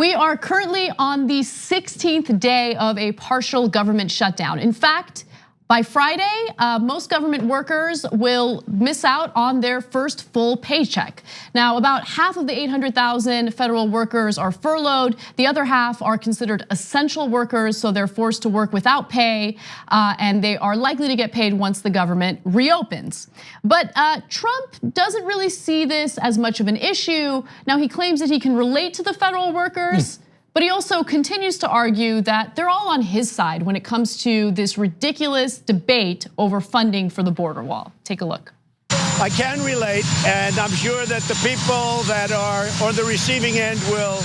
We are currently on the 16th day of a partial government shutdown. In fact, by Friday, most government workers will miss out on their first full paycheck. Now, about half of the 800,000 federal workers are furloughed. The other half are considered essential workers, so they're forced to work without pay, and they are likely to get paid once the government reopens. But Trump doesn't really see this as much of an issue. Now, he claims that he can relate to the federal workers. But he also continues to argue that they're all on his side when it comes to this ridiculous debate over funding for the border wall. Take a look. I can relate, and I'm sure that the people that are on the receiving end will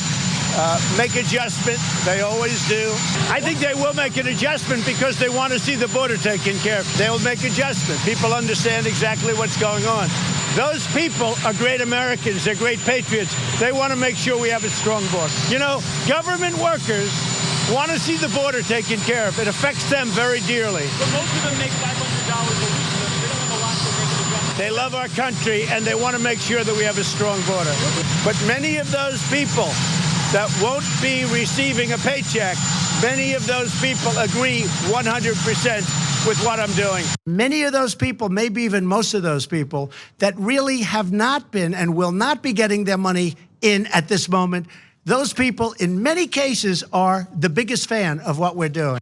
make adjustment. They always do. I think they will make an adjustment because they want to see the border taken care of. They'll make adjustment. People understand exactly what's going on. Those people are great Americans. They're great patriots. They want to make sure we have a strong border. You know, government workers want to see the border taken care of. It affects them very dearly. But most of them make $500 a week. They don't want to watch them make an adjustment. They love our country, and they want to make sure that we have a strong border. But many of those people that won't be receiving a paycheck, many of those people agree 100% with what I'm doing. Many of those people, maybe even most of those people, that really have not been and will not be getting their money in at this moment, those people in many cases are the biggest fan of what we're doing.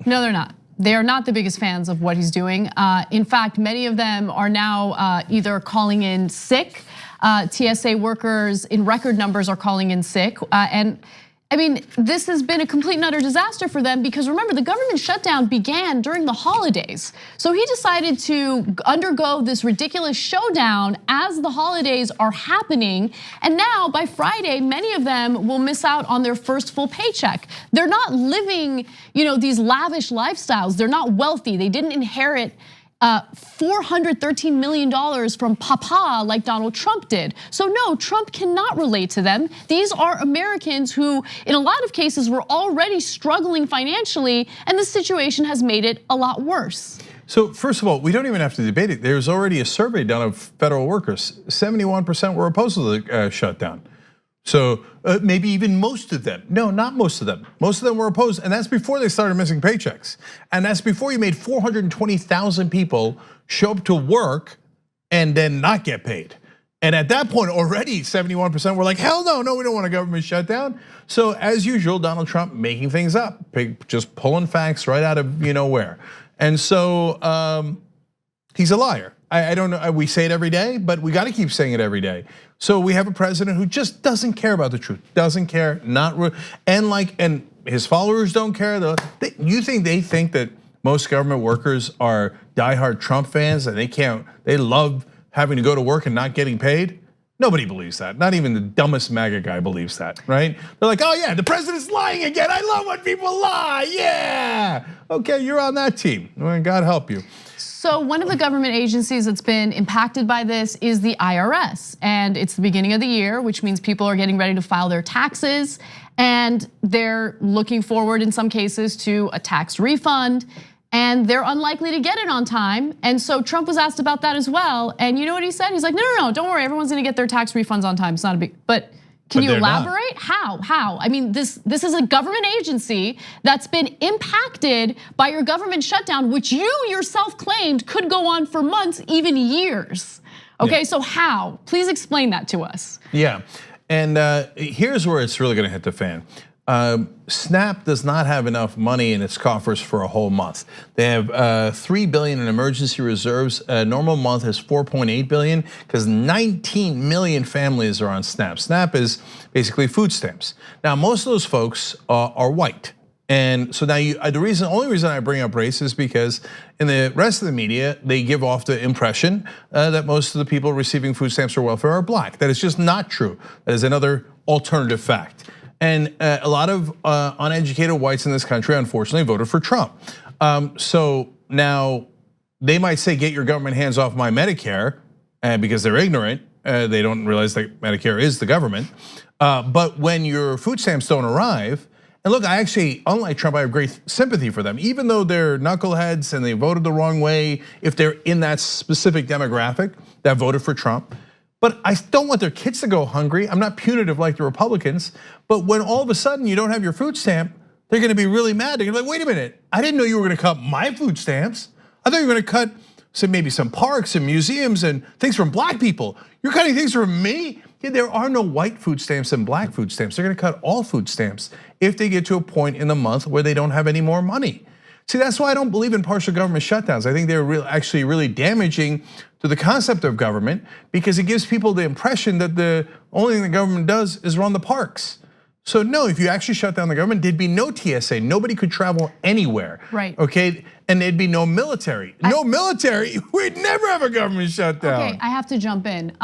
No, they're not. They are not the biggest fans of what he's doing. In fact, many of them are now either calling in sick. TSA workers in record numbers are calling in sick. And I mean, this has been a complete and utter disaster for them because remember, the government shutdown began during the holidays. So he decided to undergo this ridiculous showdown as the holidays are happening. And now by Friday, many of them will miss out on their first full paycheck. They're not living, these lavish lifestyles. They're not wealthy. They didn't inherit $413 million from Papa like Donald Trump did. So no, Trump cannot relate to them. These are Americans who, in a lot of cases, were already struggling financially, and the situation has made it a lot worse. So first of all, we don't even have to debate it. There's already a survey done of federal workers. 71% were opposed to the shutdown. So maybe even most of them. No, not most of them. Most of them were opposed, and that's before they started missing paychecks. And that's before you made 420,000 people show up to work and then not get paid. And at that point, already 71% were like, hell no, we don't want a government shutdown. So as usual, Donald Trump making things up, just pulling facts right out of where. And so he's a liar. I don't know, we say it every day, but we got to keep saying it every day. So we have a president who just doesn't care about the truth, doesn't care, and his followers don't care. You think they think that most government workers are diehard Trump fans and they love having to go to work and not getting paid? Nobody believes that. Not even the dumbest MAGA guy believes that, right? They're like, oh yeah, the president's lying again. I love when people lie, yeah. Okay, you're on that team. God help you. So one of the government agencies that's been impacted by this is the IRS. And it's the beginning of the year, which means people are getting ready to file their taxes. And they're looking forward in some cases to a tax refund. And they're unlikely to get it on time. And so Trump was asked about that as well. And you know what he said? He's like, no, don't worry, everyone's gonna get their tax refunds on time. It's not a big, but can you elaborate? How? I mean, this is a government agency that's been impacted by your government shutdown, which you yourself claimed could go on for months, even years. Okay, so how? Please explain that to us. Yeah, and here's where it's really gonna hit the fan. SNAP does not have enough money in its coffers for a whole month. They have $3 billion in emergency reserves. A normal month has $4.8 billion because 19 million families are on SNAP. SNAP is basically food stamps. Now, most of those folks are white. And so now the only reason I bring up race is because in the rest of the media, they give off the impression that most of the people receiving food stamps or welfare are black. That is just not true. That is another alternative fact. And a lot of uneducated whites in this country, unfortunately, voted for Trump. So now they might say, get your government hands off my Medicare, because they're ignorant. They don't realize that Medicare is the government. But when your food stamps don't arrive, and look, I actually, unlike Trump, I have great sympathy for them. Even though they're knuckleheads and they voted the wrong way, if they're in that specific demographic that voted for Trump. But I don't want their kids to go hungry. I'm not punitive like the Republicans. But when all of a sudden you don't have your food stamp, they're gonna be really mad. They're gonna be like, wait a minute, I didn't know you were gonna cut my food stamps. I thought you were gonna cut maybe some parks and museums and things from black people. You're cutting things from me? Yeah, there are no white food stamps and black food stamps. They're gonna cut all food stamps if they get to a point in the month where they don't have any more money. See, that's why I don't believe in partial government shutdowns. I think they're actually really damaging to the concept of government because it gives people the impression that the only thing the government does is run the parks. So no, if you actually shut down the government, there'd be no TSA. Nobody could travel anywhere. Right. Okay, and there'd be no military. No military, we'd never have a government shutdown. Okay, I have to jump in.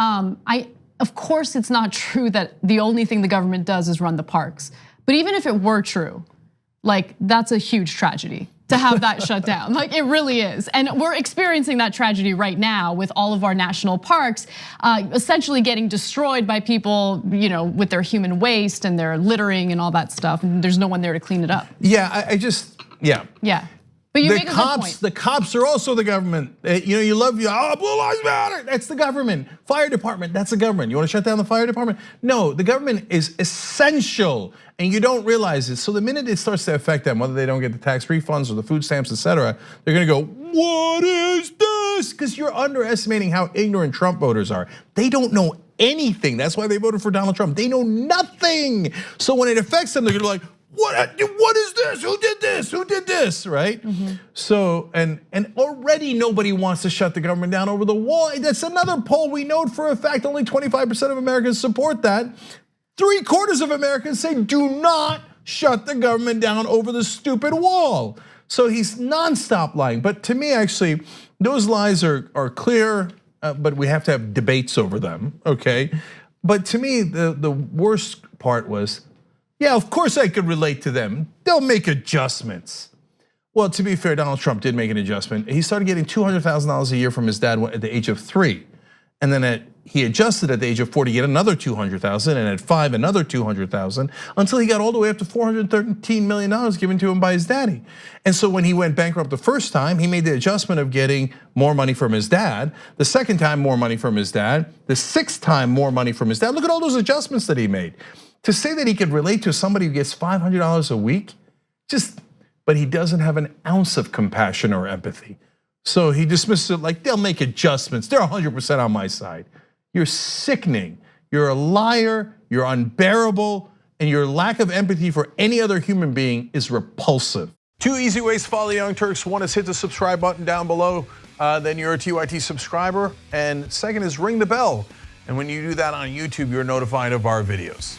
Of course, it's not true that the only thing the government does is run the parks. But even if it were true, like that's a huge tragedy to have that shut down. Like it really is. And we're experiencing that tragedy right now with all of our national parks essentially getting destroyed by people, with their human waste and their littering and all that stuff. And there's no one there to clean it up. Yeah, yeah. Yeah. But you make a good point. The cops are also the government. You love Blue Lives Matter. That's the government. Fire department, that's the government. You want to shut down the fire department? No, the government is essential, and you don't realize it. So the minute it starts to affect them, whether they don't get the tax refunds or the food stamps, etc., they're gonna go, what is this? Because you're underestimating how ignorant Trump voters are. They don't know anything. That's why they voted for Donald Trump. They know nothing. So when it affects them, they're gonna be like, what is this? Who did this? Who did this? Right? So, and already nobody wants to shut the government down over the wall. That's another poll we know for a fact only 25% of Americans support that. 3/4 of Americans say do not shut the government down over the stupid wall. So he's nonstop lying. But to me, actually, those lies are clear, but we have to have debates over them, okay? But to me, the worst part was, yeah, of course I could relate to them. They'll make adjustments. Well, to be fair, Donald Trump did make an adjustment. He started getting $200,000 a year from his dad at the age of 3. And then he adjusted at the age of 40, get another $200,000, and at 5, another $200,000, until he got all the way up to $413 million given to him by his daddy. And so when he went bankrupt the first time, he made the adjustment of getting more money from his dad. The second time, more money from his dad. The 6th time, more money from his dad. Look at all those adjustments that he made. To say that he could relate to somebody who gets $500 a week, but he doesn't have an ounce of compassion or empathy. So he dismisses it like they'll make adjustments. They're 100% on my side. You're sickening. You're a liar. You're unbearable. And your lack of empathy for any other human being is repulsive. 2 easy ways to follow the Young Turks. One is hit the subscribe button down below. Then you're a TYT subscriber. And second is ring the bell. And when you do that on YouTube, you're notified of our videos.